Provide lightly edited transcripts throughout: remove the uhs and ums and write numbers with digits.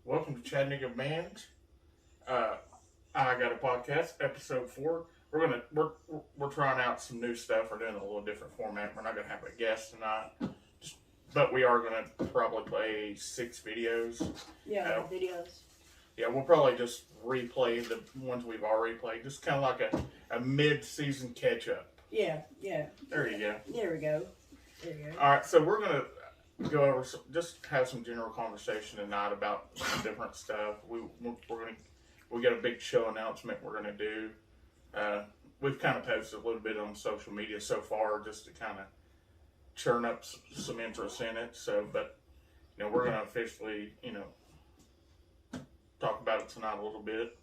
Welcome to Chattanooga Man's. I got a podcast, episode 4. We're trying out some new stuff. We're doing a little different format. We're not gonna have a guest tonight, but we are gonna probably play 6 videos. Yeah, videos. Yeah, we'll probably just replay the ones we've already played, just kind of like a mid-season catch-up. Yeah. There you go. There we go. There you go. All right, so we're gonna go over just have some general conversation tonight about some different stuff. We got a big show announcement we're gonna do. We've kind of posted a little bit on social media so far just to kind of churn up some interest in it. So, but we're gonna officially talk about it tonight a little bit,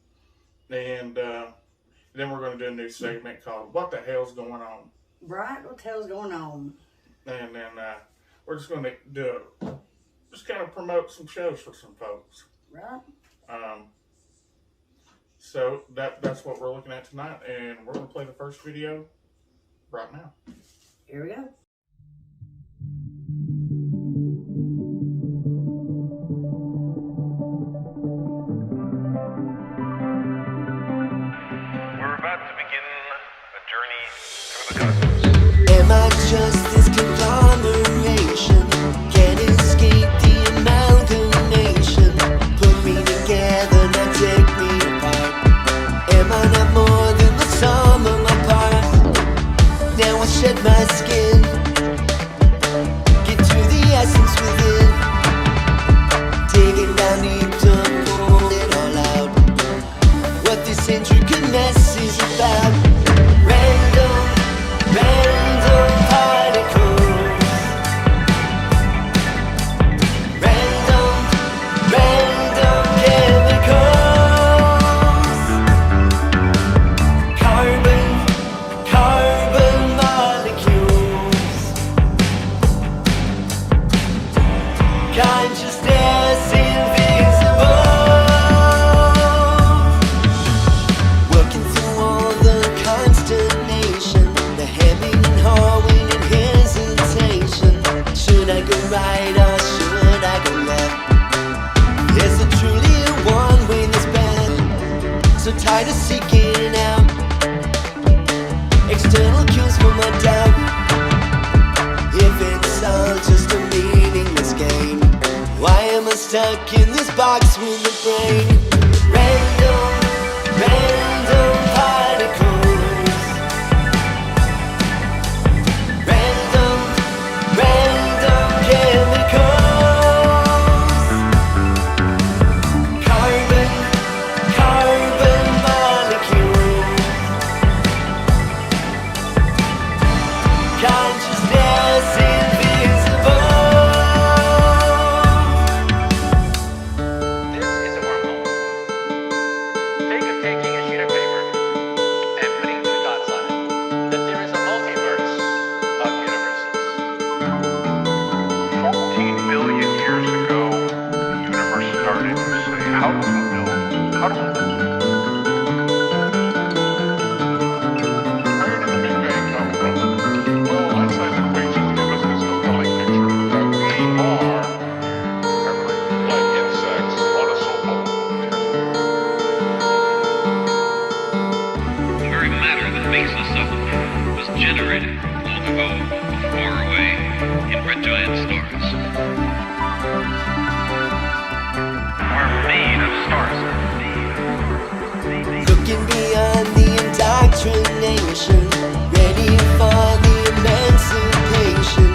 and then we're gonna do a new segment called "What the Hell's Going On?" Right, what the hell's going on? And then we're just going to just kind of promote some shows for some folks. Right. So that's what we're looking at tonight, and we're going to play the first video right now. Here we go. We're about to begin a journey through the cosmos. Am I just this conglomeration? Can't escape the amalgamation. Put me together, now take me apart. Am I not more than the sum of my parts? Now I shed my skin, get to the essence within, digging down deep to pull it all out. What this intricate mess is about. Random particles. Random chemicals. Carbon molecules. Consciousness invisible. Working through all the consternation, the hemming and hawing and hesitation. Should I go right or should I go left? Is it truly a one-way that's bad? So tired of seeking out external cues for my doubt. If it's all just a meaningless game, why am I stuck in this box with the brain? Random particles. Random chemicals. Carbon molecules. Consciousness invisible. This is a wormhole. Taking a sheet of paper and putting 2 dots on it. That there is a multiverse of universes. 14 billion years ago, the universe started to say, how do we build? How do we build? Where did the Big Bang come from? Well, Einstein's equations give us this compelling picture that we are, like insects on a soap The very matter that makes us up was generated long ago, far away, in red giant stars. We're made of stars. Looking beyond the indoctrination, ready for the emancipation.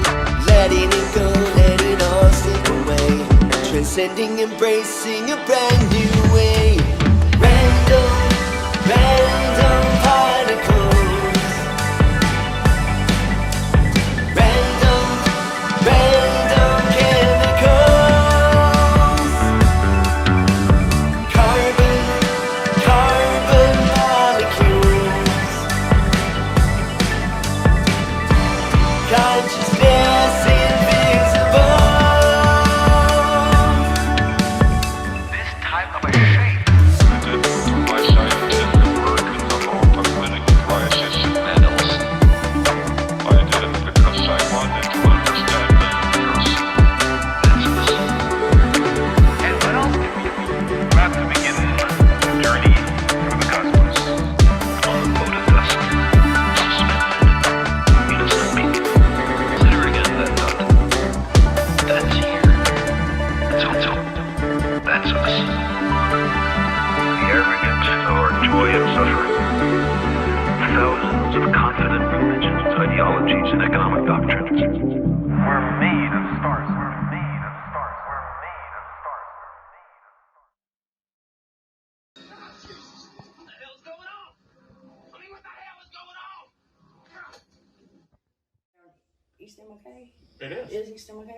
Letting it go, letting all slip away. Transcending, embracing a brand new way. Random particles. Random chemicals. Carbon molecules. Consciousness invisible. This type of a shape. My scientific work is alone. success. The arrogant or joy of suffering. Thousands of confident religions, ideologies, and economic doctrines. We're made of stars. We're made of stars. We're made of stars. What the hell's going on? I mean, what the hell is going on? East MLK? It is. Is East MLK?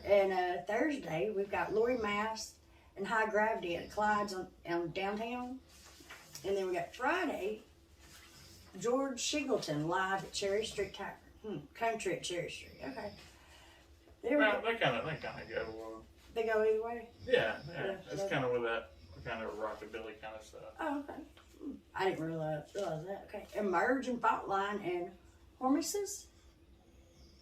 And Thursday, we've got Lori Mass and High Gravity at Clyde's on downtown. And then we got Friday, George Shingleton live at Cherry Street Tavern. Country at Cherry Street. Okay. There we Well, go. they kind of go. They go either way? Yeah. Yeah, It's so- kind of with that kind of rockabilly kind of stuff. Oh, okay. I didn't realize that. Okay. Emerge and Fault Line and Hormesis?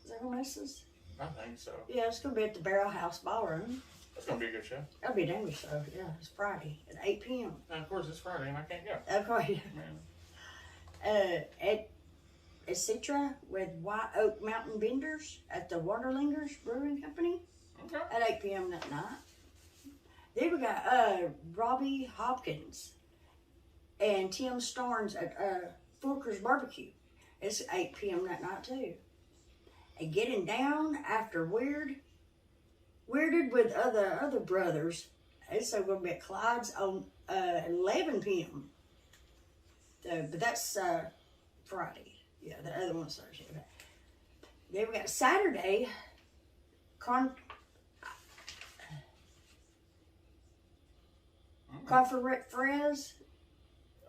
Is that Hormesis? I think so. Yeah, it's going to be at the Barrel House Ballroom. It's gonna be a good show. That'll be a damn good show. Yeah, it's Friday at 8 p.m. And of course, it's Friday and I can't go. Okay. Man. At Citra with White Oak Mountain Vendors at the Wanderlingers Brewing Company Okay. at 8 p.m. that night. Then we got Robbie Hopkins and Tim Starnes at Forker's Barbecue. It's at 8 p.m. that night too. And Getting Down After Weirded with other brothers. It's going to be at Clyde's on 11 p.m. But that's Friday. Yeah, the other one's Thursday. Then we got Saturday. Conferette Frez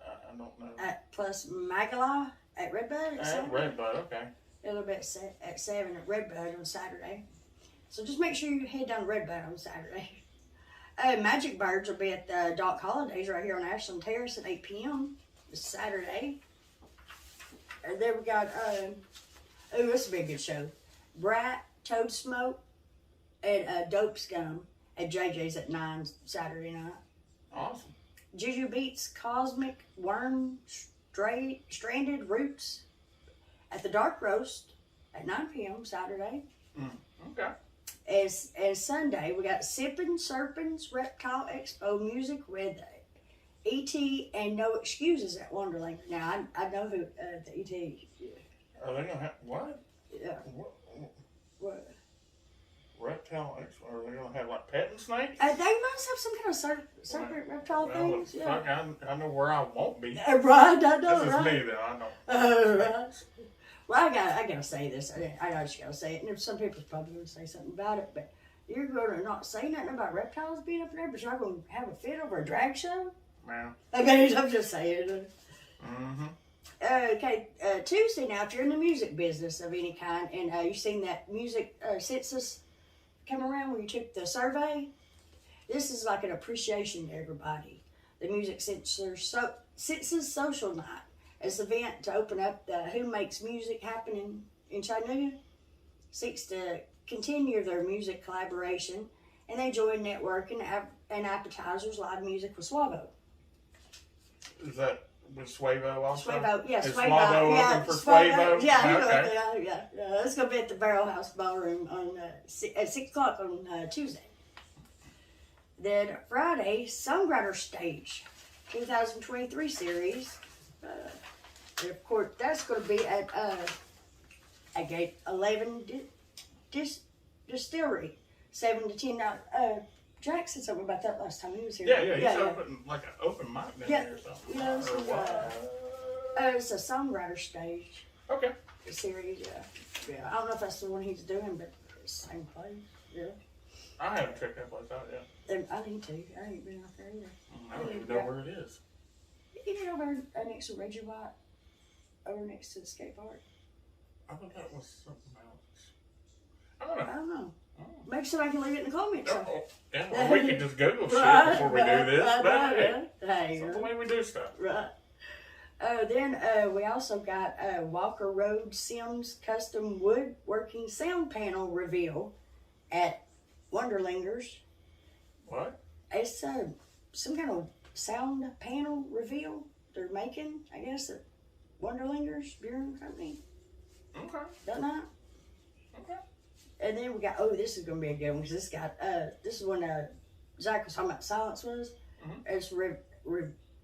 I don't know. plus Magala at Redbud. Redbud, okay. It'll be at 7 at Redbud on Saturday. So just make sure you head down to Redbud on Saturday. Magic Birds will be at the Dock Holidays right here on Ashland Terrace at 8 p.m. This Saturday. And then we got, this will be a good show. Brat, Toad Smoke, and Dope Scum at JJ's at 9 Saturday night. Awesome. Juju Beats Cosmic Worm Stranded Roots at the Dark Roast at 9 p.m. Saturday. Okay. As Sunday, we got Sippin' Serpents Reptile Expo music with E.T. and No Excuses at Wonderland. Now, I know who the E.T. Are they gonna have what? Yeah. What? Reptile X? Are they gonna have like petting snakes? They must have some kind of serpent reptile Well, things. Yeah. fuck, I know where I won't be. Right, I know, This is right? me though. I know. Right. Well, I gotta say this. I just gotta say it. And some people's probably gonna say something about it, but you're gonna not say nothing about reptiles being up there, but you're gonna have a fit over a drag show. Man. I mean, I'm just saying. Mm-hmm. Okay, Tuesday now, if you're in the music business of any kind, and you've seen that music census come around where you took the survey, this is like an appreciation to everybody. The music census social night. It's an event to open up the Who Makes Music happen in Chattanooga. Seeks to continue their music collaboration and they enjoy networking and appetizers, live music with Swavo. Is that with Swavo also? Swavo, yeah, Is Swavo. Swavo Yeah, looking for Swavo. Swavo? Yeah, Okay. yeah. It's going to be at the Barrel House Ballroom on at 6 o'clock on Tuesday. Then Friday, Songwriter Stage 2023 series. And of course, that's going to be at Gate 11 Distillery, 7 to 10. Jack said something about that last time he was here. Yeah. You started putting like an open mic down there or something. Yeah, this Or is, what? it's a Songwriter Stage Okay. series. Yeah. I don't know if that's the one he's doing, but it's the same place. Yeah. I haven't checked that place out yet. And I need to. I ain't been out there either. I don't even know where it is. You know, over next to Reggie White, over next to the skate park. I thought that was something else. I don't know. I don't know. Maybe somebody can leave it in the comments. Yeah, well, we can just Google shit before we do this. But hey, Hey, that's the way we do stuff. right. Then we also got Walker Road Sims custom woodworking sound panel reveal at Wonderlingers. What? It's some kind of sound panel reveal they're making, I guess, at Wonderlingers Brewing Company. Okay. That night. Okay. And then we got, this is going to be a good one because this is one Zach was talking about silence was. Mhm. It's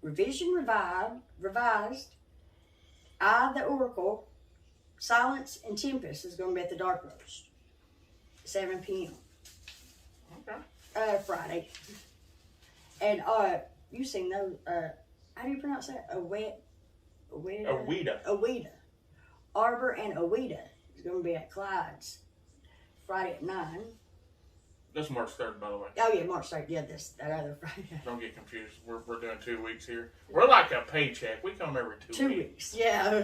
revision revised. I, the Oracle, Silence and Tempest is going to be at the Dark Roast, 7 p.m. Okay. Friday. And you seen those? How do you pronounce that? Awida. Arbor and Awida is going to be at Clyde's Friday at 9. That's March 3rd, by the way. Oh yeah, March 3rd. Yeah, that other Friday. Don't get confused. We're doing 2 weeks here. We're like a paycheck. We come every 2 weeks. 2 weeks. Yeah.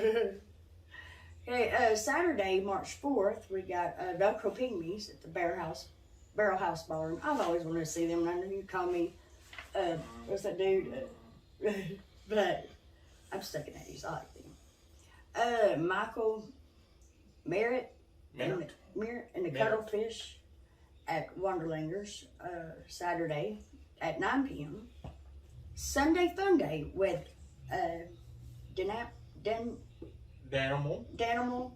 Okay. Saturday, March 4th, we got Velcro Pygmies at the Barrel House Ballroom. I've always wanted to see them. And I know you call me. What's that dude? But I'm stuck in that. I like them. Michael Merritt and the Cuttlefish at Wonderlingers Saturday at 9 p.m. Sunday Fun Day with Danimal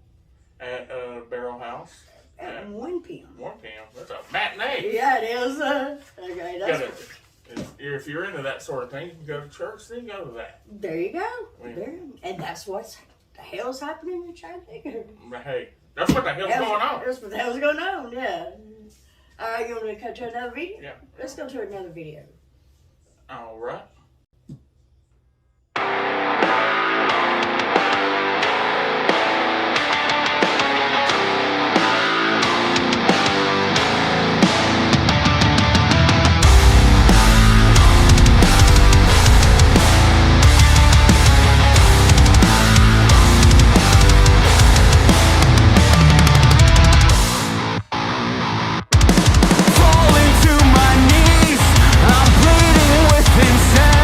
at Barrel House at 1 p.m. 1 p.m. That's a matinee. Yeah, it is. Okay, that's if you're into that sort of thing, you can go to church, then go to that. there you go. Yeah. There, and that's what the hell's happening in Chattanooga. But hey, that's what the hell's going on. That's what the hell's going on. Yeah. All right, you want to cut to another video? Yeah. Let's go to another video. All right. Falling to my knees, I'm pleading with insanity.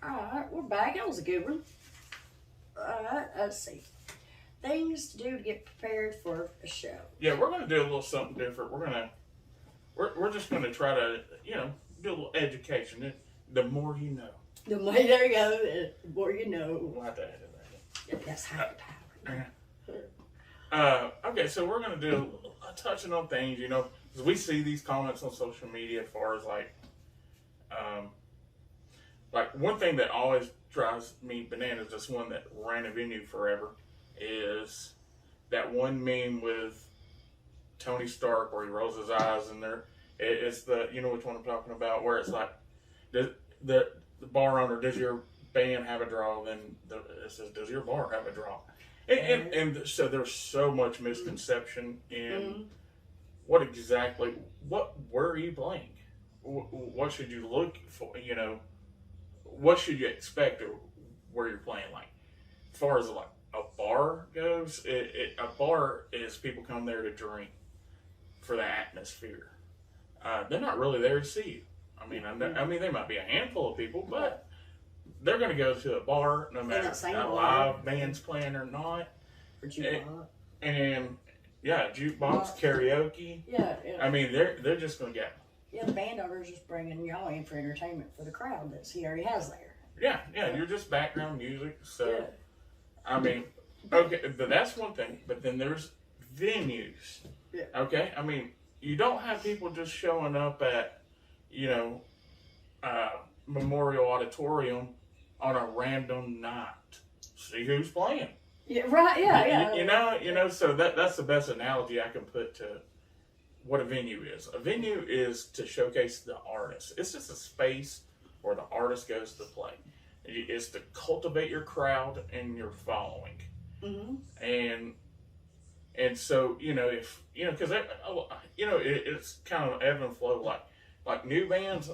Alright, we're back. That was a good one. Alright, let's see. Things to do to get prepared for a show. Yeah, we're gonna do a little something different. We're just gonna try to, do a little education. The more you know. The more, there you go, the more you know. We'll have to add it. That's high power. Okay, so we're gonna do touching on things, because we see these comments on social media as far as like one thing that always drives me bananas, this one that ran a venue forever, is that one meme with Tony Stark where he rolls his eyes and it's the, you know which one I'm talking about, where it's like the bar owner, does your band have a draw? Then it says, does your bar have a draw? And so there's so much misconception in where are you playing? What should you look for? What should you expect or where you're playing? Like, as far as like a bar goes, a bar is people come there to drink for the atmosphere. They're not really there to see you. I mean, there might be a handful of people, but they're going to go to a bar no matter a live band's playing or not. Or jukebox. And jukebox, karaoke. Yeah. I mean, they're just going to get. Yeah, the band owner's just bringing y'all in for entertainment for the crowd that he already has there. Yeah, you're just background music. So, Yeah. I mean, okay, but that's one thing. But then there's venues. Yeah. Okay, I mean, you don't have people just showing up at, Memorial Auditorium on a random night. See who's playing. Yeah, right. Yeah. So that's the best analogy I can put to what a venue is. A venue is to showcase the artist. It's just a space where the artist goes to play. It's to cultivate your crowd and your following. Mm-hmm. And so, because it's kind of ebb and flow. Like new bands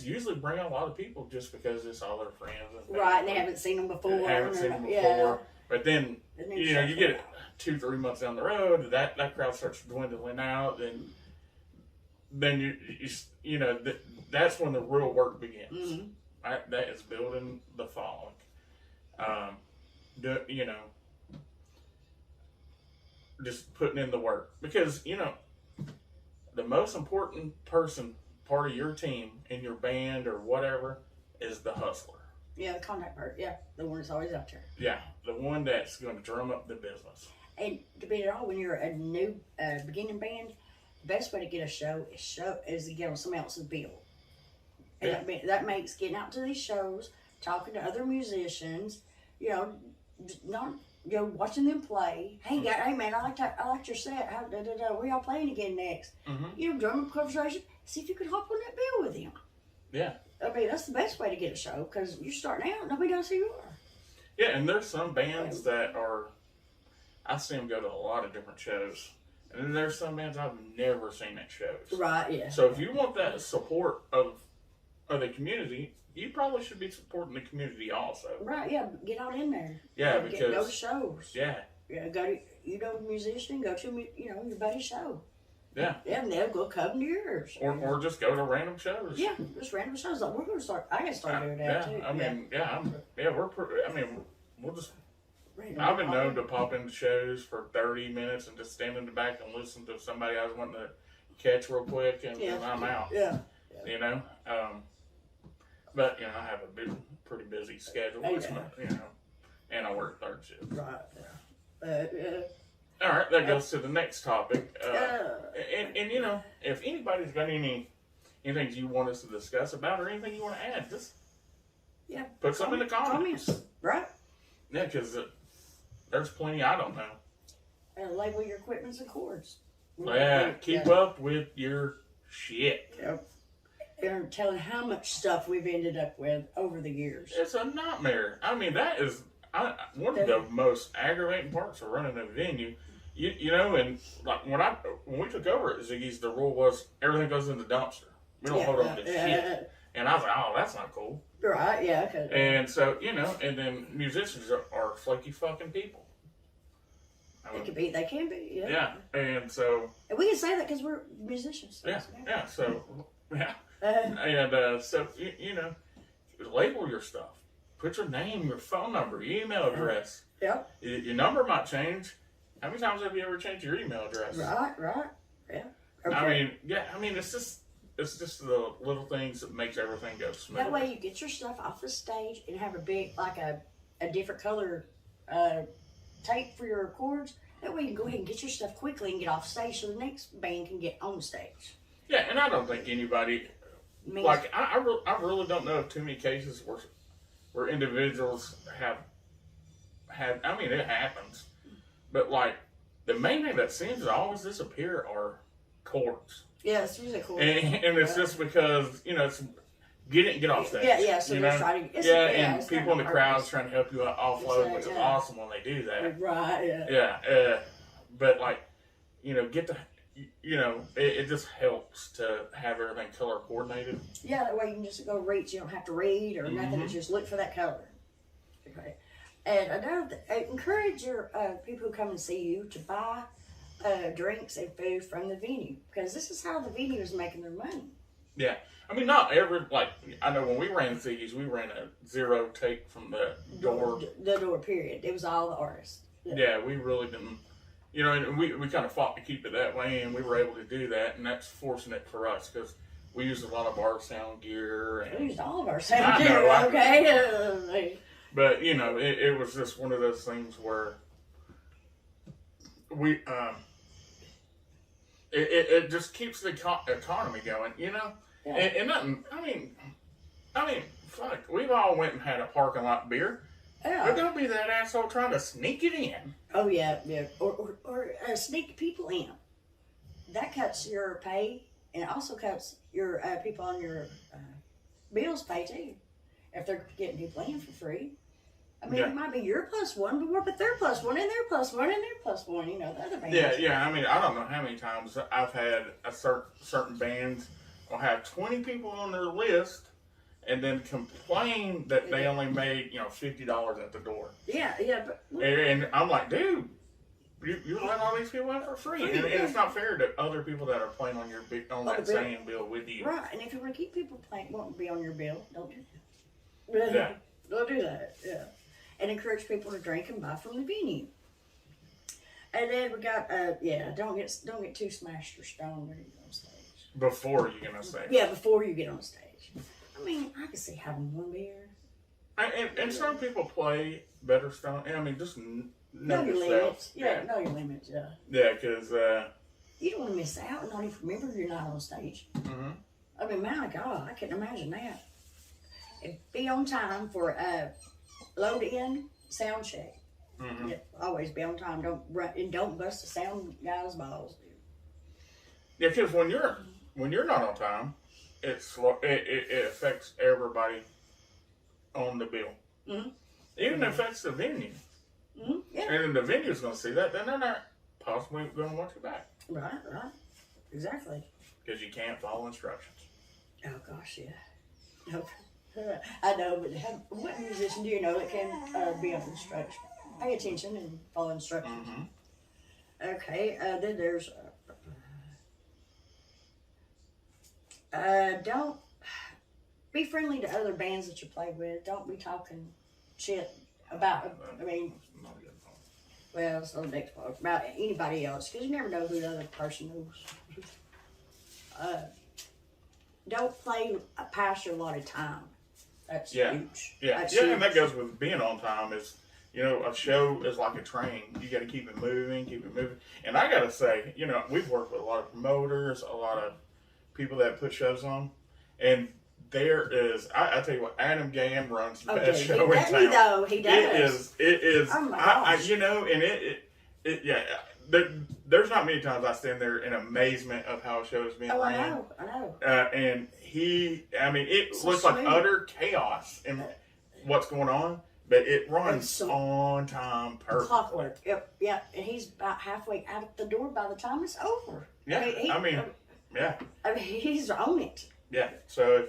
usually bring a lot of people just because it's all their friends. And they haven't seen them before. Yeah. But then, you get it 2-3 months down the road, that crowd starts dwindling out, then that's when the real work begins. Mm-hmm. Right? That is building the following. Just putting in the work, because the most important part of your team in your band or whatever is the hustler. Yeah, the contact part. Yeah, the one that's always out there. Yeah, the one that's going to drum up the business. And to be at all, when you're a new beginning band, the best way to get a show is to get on somebody else's bill. And that makes getting out to these shows, talking to other musicians, watching them play. Hey, man, I liked your set. Where y'all playing again next? Mm-hmm. Drum up conversation. See if you could hop on that bill with him. Yeah. I mean, that's the best way to get a show, because you're starting out, nobody knows who you are. Yeah, and there's some bands that I see them go to a lot of different shows. And then there's some bands I've never seen at shows. Right, yeah. So if you want that support of the community, you probably should be supporting the community also. Right, yeah. Get out in there. Yeah, because go to shows. Yeah. Yeah, go to a musician, go to your buddy's show. Yeah. Yeah, and they'll go come to yours. Or just go to random shows. Yeah, just random shows. Like, we're gonna start. I gotta start doing that too. We'll just. I've been known to pop into shows for 30 minutes and just stand in the back and listen to somebody I was wanting to catch real quick, and I'm out. Yeah. But I have a pretty busy schedule, and I work third shift. Right. All right, that goes to the next topic. And if anybody's got anything you want us to discuss about or anything you want to add, just put some in the comments. Right. Yeah, because there's plenty I don't know. And label your equipments and cords. Yeah, keep up with your shit. Yep. And telling how much stuff we've ended up with over the years. It's a nightmare. I mean, that is one of the most aggravating parts of running a venue. And like when we took over at Ziggy's, the rule was everything goes in the dumpster. We don't hold on to shit. And I was like, oh, that's not cool. Right, yeah. And so, and then musicians are flaky fucking people. They can be, yeah. Yeah, and so. And we can say that because we're musicians. Yeah, so, yeah. And so, label your stuff. Put your name, your phone number, your email address. Yep. Your number might change. How many times have you ever changed your email address? Right. Yeah. Okay. I mean, it's just the little things that makes everything go smooth. That way you get your stuff off the stage and have a big, like a different color tape for your cords. That way you can go ahead and get your stuff quickly and get off stage so the next band can get on stage. Yeah, and I don't think anybody, I really don't know of too many cases where individuals have had, I mean, it happens. But like, the main thing that seems to always disappear are chords. Yeah, it's usually cool. And it's just because, it's get off stage. Yeah, so you they're know? trying to, and people in the crowd's trying to help you offload, which is awesome when they do that. Right, Yeah, but like, it just helps to have everything color coordinated. Yeah, that way you can just go reach. You don't have to read or nothing. Just look for that color. Okay. And another, encourage your people who come and see you to buy drinks and food from the venue, because this is how the venue is making their money. Yeah. I mean, not every, I know when we ran CDs, we ran a zero take from the door. The door, period. It was all the artists. Yeah, we really didn't, and we kind of fought to keep it that way, and we were able to do that, and that's fortunate for us, because we used a lot of our sound gear. And we used all of our sound gear, okay? But, it was just one of those things where we, it just keeps the economy going, Yeah. And nothing, I mean, fuck, we've all went and had a parking lot beer. Yeah. But don't be that asshole trying to sneak it in. Oh, yeah. Or sneak people in. That cuts your pay, and it also cuts your people on your bills pay, too. If they're getting people in for free. I mean, It might be your +1, but they're +1, and they're +1, and they're +1, the other bands. Yeah, I mean, I don't know how many times I've had certain bands will have 20 people on their list and then complain that they only made, $50 at the door. Yeah, but... And I'm like, dude, you let all these people in for free. And it's not fair to other people that are playing on that same bill with you. Right, and if you want to keep people wanting to be on your bill, don't do that. Yeah. Don't do that, yeah. And encourage people to drink and buy from the venue. And then we got, don't get too smashed or stoned when you get on stage. Before you get on stage. Yeah, before you get on stage. I mean, I can see having one beer. And some people play better stoned. I mean, just know your yourself. limits. Yeah, know your limits, yeah. Yeah, because... you don't want to miss out and not even remember you're not on stage. Mm-hmm. I mean, my God, I couldn't imagine that. And be on time for load in, sound check. Mm-hmm. Yeah, always be on time. Don't bust the sound guy's balls. Yeah, because when you're not on time, it affects everybody on the bill. Mm-hmm. Even affects the venue. Mm-hmm. Yeah. And then the venue's going to see that, then they're not possibly going to want you back. Right. Exactly. Because you can't follow instructions. Oh, gosh, yeah. Okay. I know, but what musician do you know that can be on instruction? Pay attention and follow instructions. Mm-hmm. Okay, then there's... don't be friendly to other bands that you play with. Don't be talking shit about, well, it's on the next part, about anybody else, because you never know who the other person knows. Don't play past your allotted time. That's huge. Yeah, That's and that huge. goes with being on time. Is a show is like a train. You got to keep it moving. And I got to say, we've worked with a lot of promoters, a lot of people that put shows on, and there is, I tell you what, Adam Gann runs the best show in town. He does. It is. Oh my gosh. There's not many times I stand there in amazement of how a show is being ran. I know. And it So looks like smooth. utter chaos in what's going on, but it runs on time perfectly. Clockwork. Yep. Yeah, and he's about halfway out the door by the time it's over. Yeah, yeah. I mean, he's on it. Yeah, so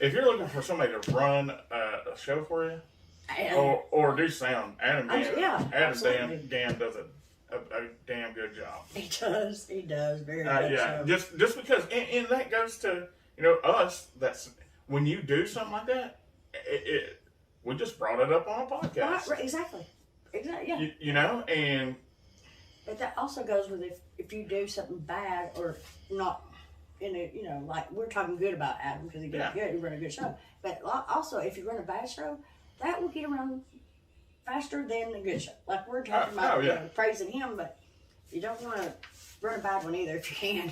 if you're looking for somebody to run a show for you, or do sound, Adam Gann does a damn good job. He does very good. Yeah, just because, and that goes to us. That's when you do something like that, we just brought it up on a podcast. Right, exactly. Yeah. You know, and But that also goes with if you do something bad or not in a, like we're talking good about Adam because he did good, he run a good show. But also, if you run a bad show, that will get around faster than a good show. Like we're talking about praising him, but you don't want to run a bad one either if you can.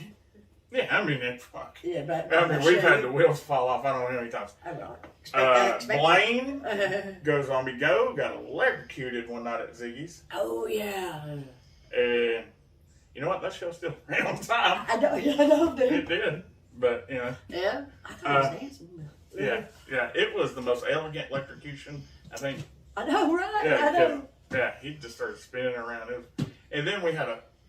Yeah, I mean, it's fuck. Yeah, but we've had the wheels fall off. I don't know how many times. Blaine goes on me got electrocuted one night at Ziggy's. Oh yeah. And you know what? That show still ran on time. I know, dude. It did, but Yeah, I thought it was dancing. Yeah, it was the most elegant electrocution I think. I know, right? Yeah, I know. Yeah, he just started spinning around. And then we had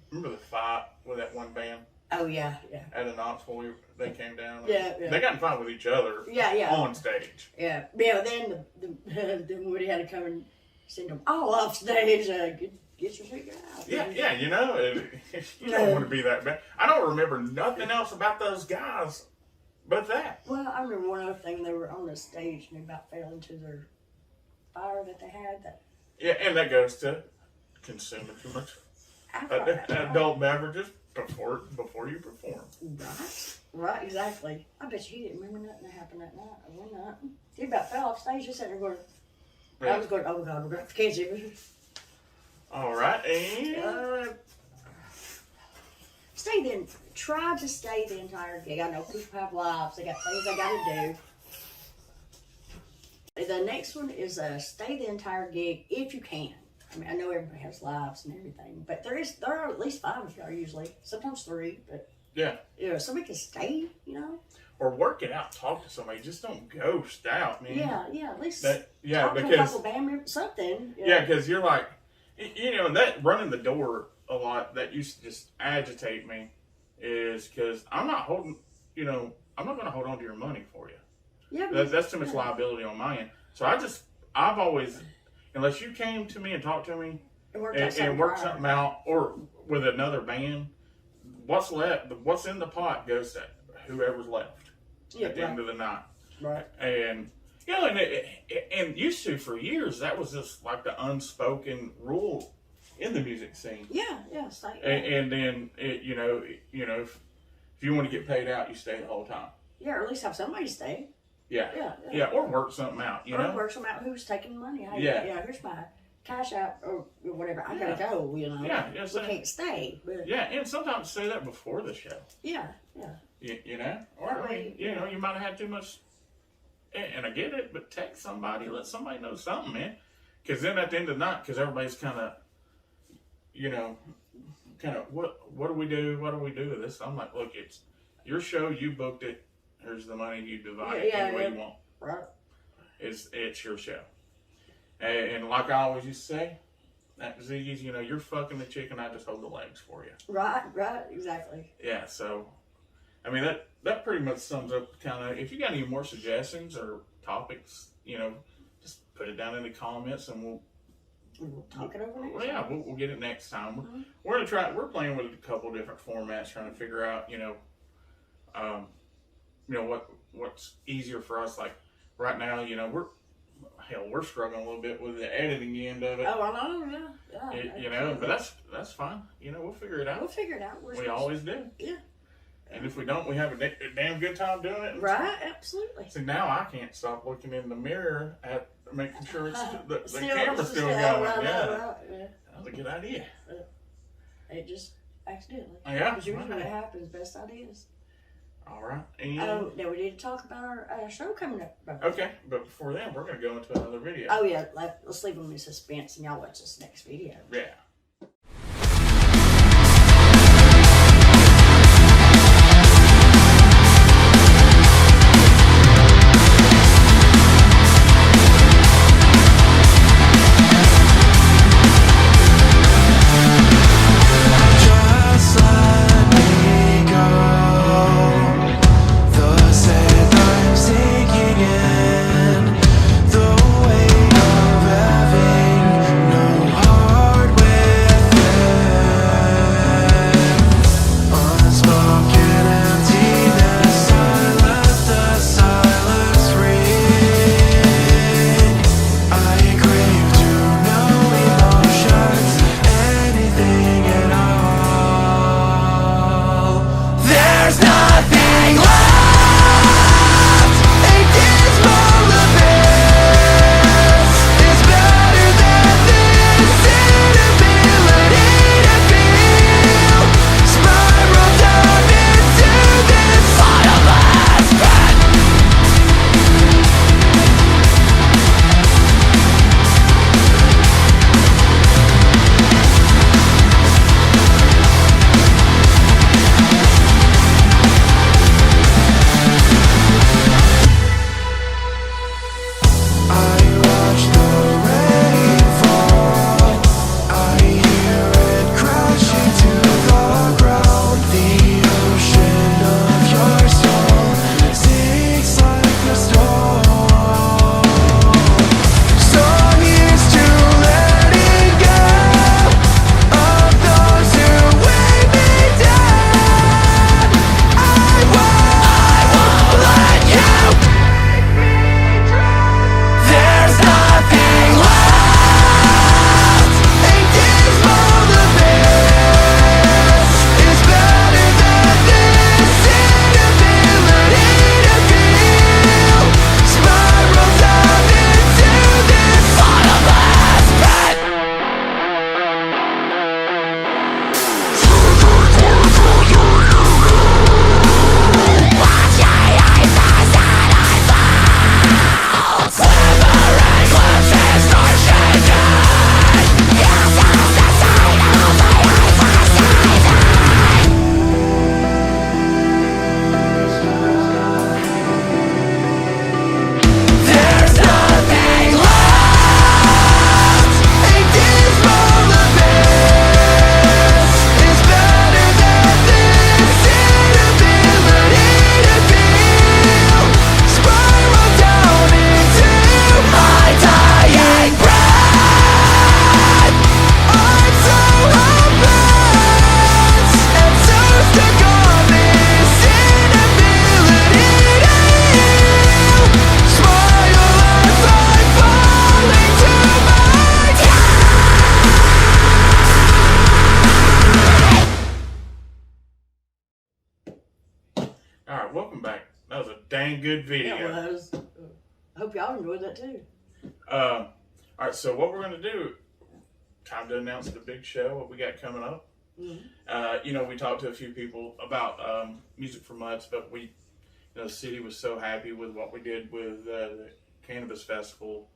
remember the fight with that one band? Oh yeah. At an Knoxville, they came down. Yeah. They got in a fight with each other. Yeah. On stage. Yeah. Then the Woody had to come and send them all off stage. Get your figure out. Yeah. You don't want to be that bad. I don't remember nothing else about those guys but that. Well, I remember one other thing. They were on the stage and they about fell into their fire that they had. Yeah, and that goes to consuming too much adult beverages before you perform. Right, exactly. I bet you he didn't remember nothing that happened that night or one night. He about fell off stage. He said they're going. I was going. Oh God, we're going to catch him. All right, and try to stay the entire gig. I know people have lives. They got things they got to do. The next one is stay the entire gig if you can. I mean, I know everybody has lives and everything, but there are at least 5 of y'all usually, sometimes 3, but somebody can stay, or work it out. Talk to somebody. Just don't ghost out, man. Yeah, at least talk to a couple band members, something. Yeah, because you're like, that running the door a lot that used to just agitate me is because I'm not holding, I'm not going to hold on to your money for you. Yeah, that's too much liability on my end. So I've always, unless you came to me and talked to me and worked something out, or with another band, what's in the pot goes to whoever's left at the end of the night. Right. And and used to for years that was just like the unspoken rule in the music scene. Yeah. And then if you want to get paid out, you stay the whole time. Yeah, or at least have somebody stay. Yeah, or work something out, or work something out who's taking money. Hey, here's my cash out or whatever. I gotta go, Yeah, we can't stay. But and sometimes say that before the show. Yeah. Or you might have had too much. And I get it, but text somebody, let somebody know something, man. Because then at the end of the night, because everybody's kind of, what do we do? What do we do with this? I'm like, look, it's your show. You booked it. Here's the money. You divide it any way you want. Right. It's your show. And like I always used to say, at Ziggy's, you're fucking the chicken. I just hold the legs for you. Right, exactly. Yeah, so, I mean, that pretty much sums up kind of, if you got any more suggestions or topics, just put it down in the comments and we'll talk it over next time. We'll get it next time. Mm-hmm. We're playing with a couple different formats, trying to figure out, what's easier for us. Like right now, we're struggling a little bit with the editing end of it. Oh, I know, yeah. But that's fine. We'll figure it out. We always do. Yeah. And if we don't, we have a damn good time doing it. Right, absolutely. So now I can't stop looking in the mirror at making sure it's the camera's still going. Right. That's a good idea. It just accidentally. Yeah. Because usually when it happens, best ideas. All right. And now we need to talk about our show coming up. Okay, but before then, we're going to go into another video. Oh, yeah. Let's leave them in suspense and y'all watch this next video. Yeah. Hardware dang good video. It was. I hope y'all enjoyed that too. All right, so what we're going to do, time to announce the big show, what we got coming up. Mm-hmm. We talked to a few people about Music for Mutts, but the city was so happy with what we did with the Cannabis Festival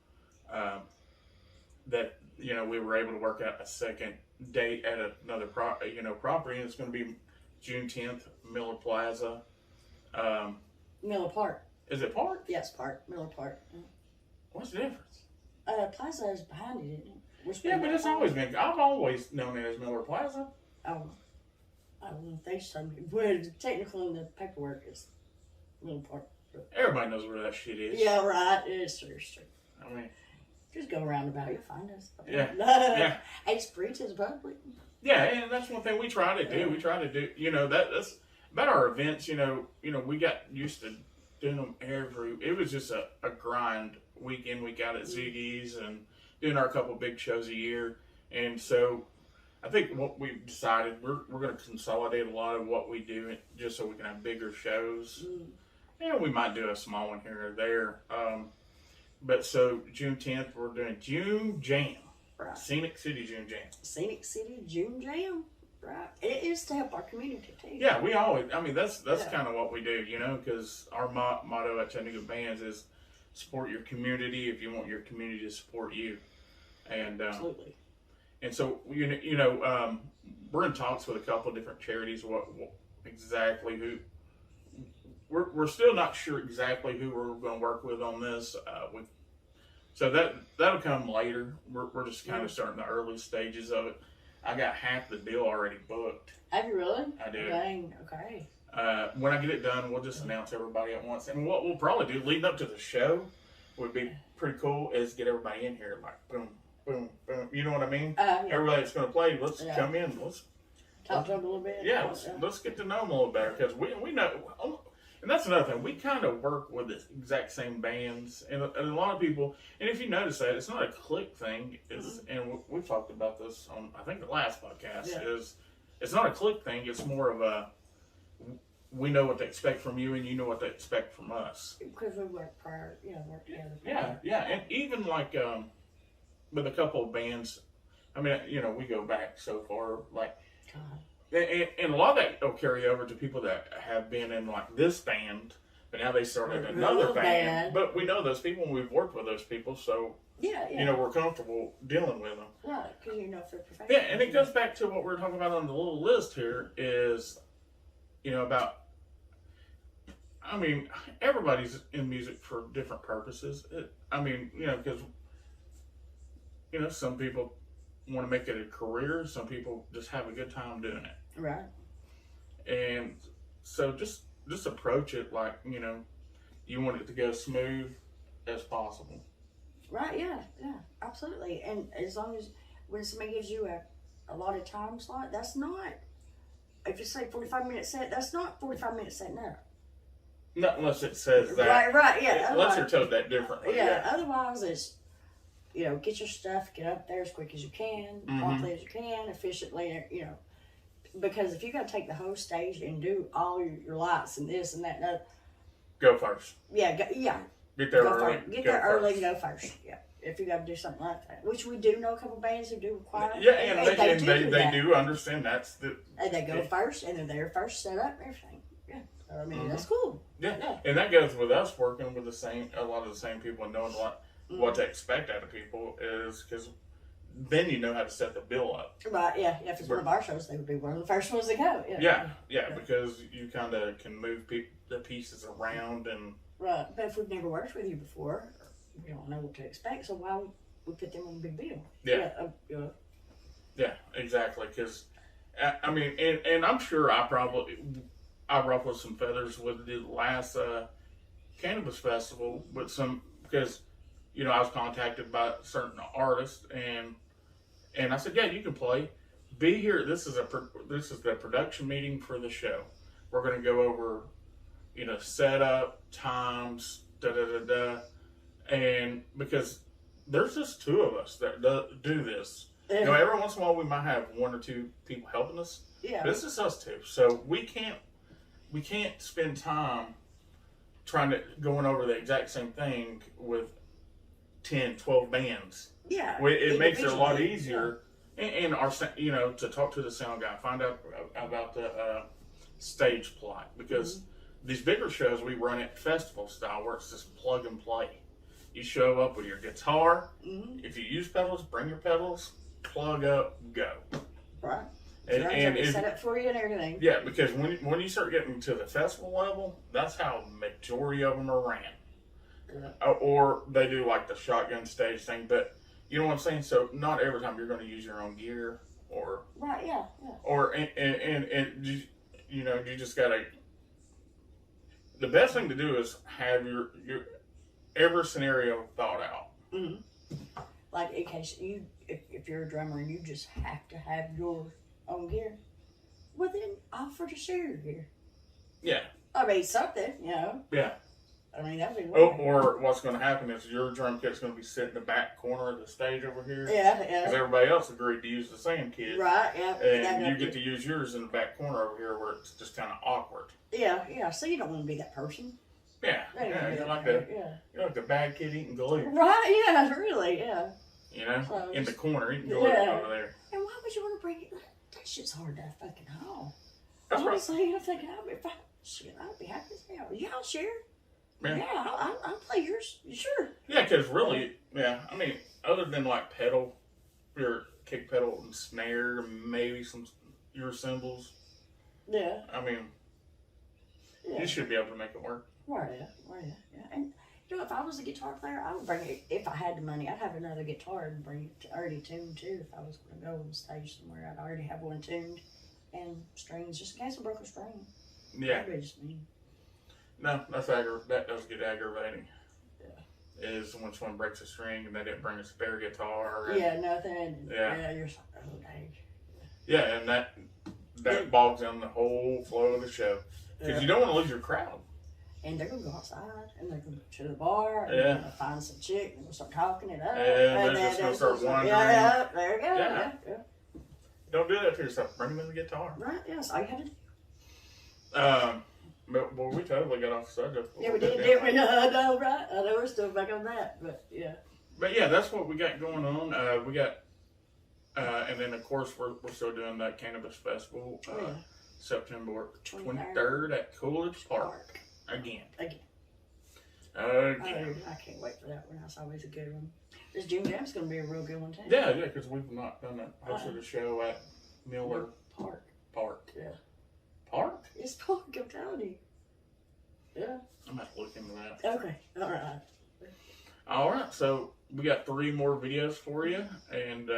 that, we were able to work out a second date at another property, and it's going to be June 10th, Miller Plaza. Miller Park. Is it Park? Yes, Park. Miller Park. What's the difference? Plaza is behind it, isn't it? Yeah, but it's always been, I've always known it as Miller Plaza. Oh, I don't think so. Well, technically in the paperwork is Miller Park. Everybody knows where that shit is. Yeah, right. It's true. I mean, just go around about, you'll find us. Yeah. Yeah. It's free to the public. Yeah, and that's one thing we try to do. Yeah. We try to do, that's about our events, we got used to doing them it was just a grind week in, week out at Ziggy's and doing our couple big shows a year. And so I think what we've decided, we're going to consolidate a lot of what we do just so we can have bigger shows. We might do a small one here or there. But so June 10th, we're doing June Jam. Right. Scenic City June Jam. Scenic City June Jam. Right. It is to help our community too. Yeah, we always, that's kind of what we do, because our motto at Chattanooga Bands is support your community if you want your community to support you. And absolutely. And so, we're in talks with a couple of different charities, what exactly who. We're still not sure exactly who we're going to work with on this. So that'll come later. We're just kind of starting the early stages of it. I got half the deal already booked. Have you really? I do. Dang, okay. When I get it done, we'll just announce everybody at once. And what we'll probably do leading up to the show would be pretty cool is get everybody in here like boom, boom, boom. You know what I mean? Yeah. Everybody that's going to play, let's come in. Let's talk to them a little bit. Yeah, let's get to know them a little better because we know. And that's another thing. We kind of work with the exact same bands, and a lot of people. And if you notice that, it's not a clique thing. And we talked about this on I think the last podcast. Is it's not a clique thing. It's more of a we know what to expect from you, and you know what to expect from us. Because we work work together. Yeah, and even like with a couple of bands. I mean, we go back so far, like. God. And a lot of that will carry over to people that have been in like this band, but now they started another band. But we know those people and we've worked with those people, so we're comfortable dealing with them. Right, because if they're professional. Yeah, and it goes back to what we're talking about on the little list here is, about I mean, everybody's in music for different purposes. Because, some people want to make it a career. Some people just have a good time doing it. Right. And so just approach it like, you want it to go smooth as possible. Right, yeah, absolutely. And as long as when somebody gives you a lot of time slot, that's not, if you say 45-minute set, that's not 45-minute set, no. Not unless it says that. Right, yeah. Unless you're told that differently. Yeah, otherwise it's, get your stuff, get up there as quick as you can, promptly as you can, efficiently, because if you got to take the whole stage and do all your lights and this and that and that. Go first. Yeah. Get there Go early. first. Get there early and go first. Yeah. If you got to do something like that, which we do know a couple bands who do require. Yeah, and they do do understand that's the. And they go first, and they're there first, set up, and everything. Yeah, so, I mean that's cool. Yeah, and that goes with us working with a lot of the same people and knowing what to expect out of people is because then you know how to set the bill up. Right. Yeah. If it's one of our shows, they would be one of the first ones to go. Yeah, because you kind of can move the pieces around and. Right, but if we've never worked with you before, we don't know what to expect, so why would we put them on a big bill? Yeah, exactly. Because, I mean, and I'm sure I ruffled some feathers with the last cannabis festival with because, I was contacted by certain artists and I said, yeah, you can play. Be here. This is the production meeting for the show. We're going to go over. Setup, times, and because there's just two of us that do this. Every once in a while we might have one or two people helping us. Yeah. But it's just us two, so we can't spend time trying to going over the exact same thing with 10, 12 bands. Yeah. It makes it a lot easier, and our to talk to the sound guy, find out about the stage plot because. These bigger shows we run it festival style where it's just plug and play. You show up with your guitar. Mm-hmm. If you use pedals, bring your pedals. Plug up, go. Right. And set up for you and everything. Yeah, because when you start getting to the festival level, that's how majority of them are ran. Yeah. Or they do like the shotgun stage thing, but you know what I'm saying. So not every time you're going to use your own gear or right. Yeah. Or and you just gotta. The best thing to do is have your every scenario thought out. Mm-hmm. Like in case if you're a drummer and you just have to have your own gear, well then offer to share your gear. Yeah. I mean something, Yeah. I mean that'd be or what's going to happen is your drum kit's going to be sitting in the back corner of the stage over here. Yeah. Because everybody else agreed to use the same kit. Right. Yeah. And you get to use yours in the back corner over here where it's just kind of awkward. Yeah. So you don't want to be that person. Yeah. You're like the bad kid eating glue. Right. Yeah. Really. Yeah. So in the corner eating glue over there. And why would you want to bring it? That shit's hard to fucking haul. That's right. Honestly, I'm thinking, I'd be happy as hell. Yeah, I'll share. Yeah, I'll play yours. Sure. Yeah, because really, I mean, other than like pedal, your kick pedal and snare, maybe your cymbals. Yeah. I mean, you should be able to make it work. Right, yeah. And if I was a guitar player, I would bring it. If I had the money, I'd have another guitar and bring it already tuned too. If I was going to go on stage somewhere, I'd already have one tuned and strings just in case I broke a string. Yeah. That'd be just mean. No, that does get aggravating. Yeah. Is when someone breaks a string and they didn't bring a spare guitar. And, nothing. Yeah. You're so dang. Yeah, and that bogs down the whole flow of the show. Because you don't want to lose your crowd. And they're going to go outside, and they're going to go to the bar, and they're going to find some chick, and we'll start talking it up. And they're just going to start wandering. Yeah, there you go. Yeah. Don't do that to yourself. Bring them in the guitar. Right, yes, all you had to do. But boy, we totally got off the subject. Yeah, we did, didn't we? I know, right? I know we're still back on that, but yeah. But yeah, that's what we got going on. We got, and then of course we're still doing that cannabis festival. September 23rd at Coolidge Park. Again. I can't wait for that one. That's always a good one. This June Jam's going to be a real good one too. Yeah, because we've not done hosted a show at Miller Park. Park. Yeah. Park? It's Park, I'm telling you. Yeah. I'm gonna have to look into that. Okay. All right. All right, so we got 3 more videos for you, and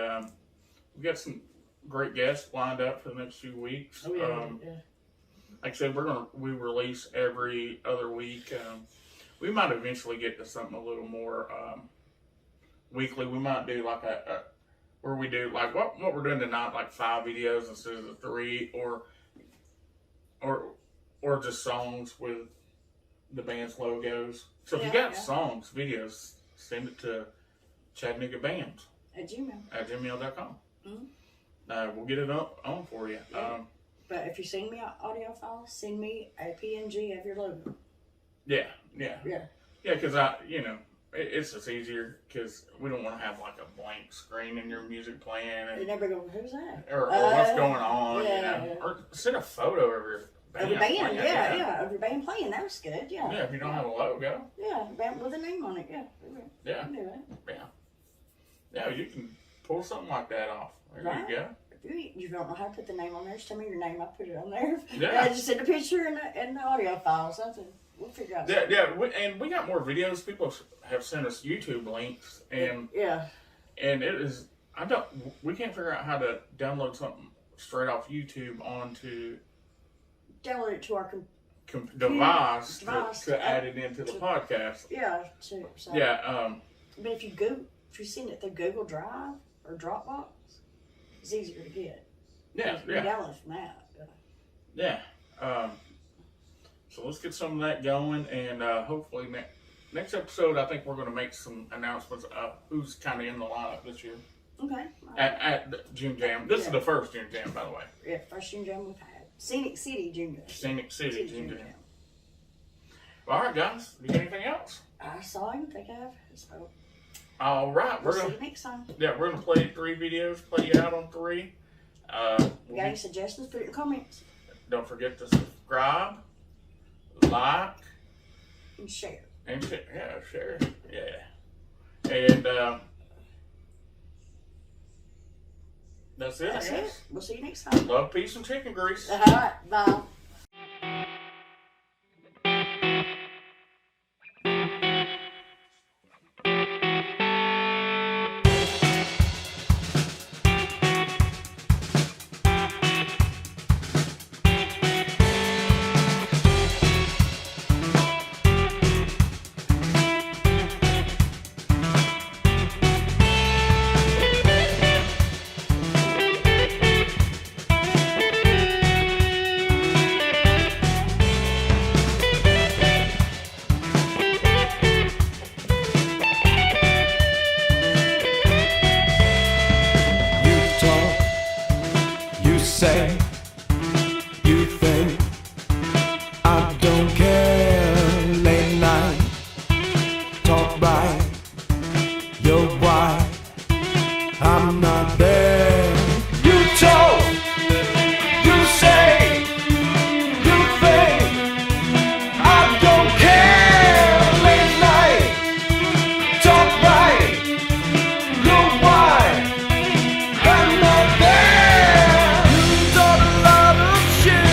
we got some great guests lined up for the next few weeks. Oh yeah. Yeah. Like I said, we release every other week. We might eventually get to something a little more weekly. We might do like a where we do like what we're doing tonight, like 5 videos instead of the 3, or just songs with the band's logos. So if you got songs, videos, send it to Chattanooga Bands At Gmail. at gmail.com. Mm-hmm. We'll get it on for you. Yeah. But if you send me an audio file, send me a PNG of your logo. Yeah. Yeah. Yeah, because it's just easier because we don't want to have like a blank screen in your music playing And everybody go, who's that? or what's going on, yeah. or send a photo of your band. Of your band, playing, of your band playing. That was good, yeah. Yeah, if you don't have a logo. Yeah, band with a name on it, yeah. Yeah. I knew that. Yeah, you can pull something like that off. There Right. you go. If you don't know how to put the name on there, just tell me your name. I'll put it on there. Yeah. I just send a picture and the audio file, something. We'll figure out something. And we got more videos. People have sent us YouTube links, and and it is we can't figure out how to download something straight off YouTube onto Download it to our device device to add it into the podcast. So. Yeah. But if you send it through Google Drive or Dropbox, it's easier to get. Yeah. You download from that. Yeah. So let's get some of that going, and hopefully next episode, I think we're going to make some announcements of who's kind of in the lineup this year. Okay. At the June Jam. This is the first June Jam, by the way. Yeah, first June Jam we've had. Scenic City June Jam. Scenic City June Jam. All right, guys. You got anything else? That's all I can think of. So All right. we'll see you next time. Yeah, we're going to play 3 videos, play you out on 3. Got any suggestions? Put it in the comments. Don't forget to subscribe, like, And share. and share. Yeah, share. Yeah. And that's it, That's I it. guess. We'll see you next time. Love, peace, and chicken grease. All right. Bye. say, you think I don't care. Late night, talk right, you're right, I'm not there. You talk, you say, you think I don't care. Late night, talk right, you're right, I'm not there. You talk a lot of shit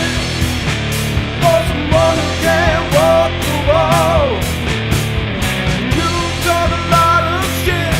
for someone who can't walk the walk. You talk a lot of shit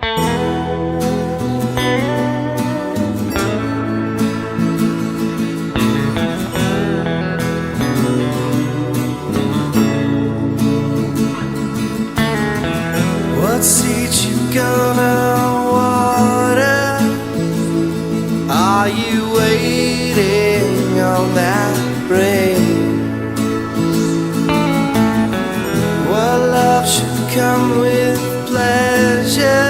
What seed you gonna water? Are you waiting on that rain? What love should come with pleasure?